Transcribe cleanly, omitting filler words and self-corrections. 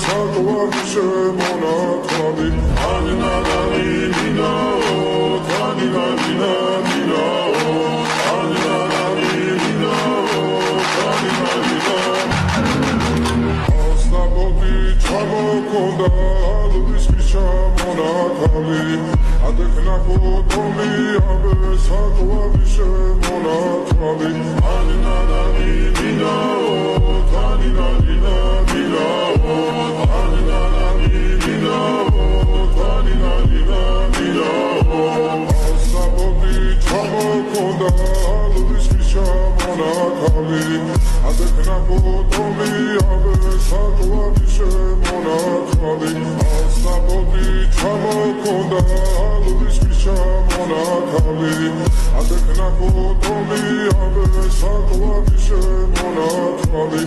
საკوარიშე მონათალი ანინადანი მინაო თანინადინა მინაო ანინადანი მინაო თანინადინა ასნაბოდი ჩამოქონდა ალვის ფიშა მონათალი ადექნა კოტომი აბე საკوარიშე მონათალი ანინადანი მინაო თანინადინა მინაო ანინადანი მინაო თანინადინა მინაო ასნაბოდი ჩამოქონდა ალვის ფიშა მონათალი ადექნა კოტომი აბე საკوარიშე მონათალი ასნაბოდი ჩამოქონდა ალვის ფიშა მონათალი ადექნა კოტომი აბე საკوარიშე მონათალი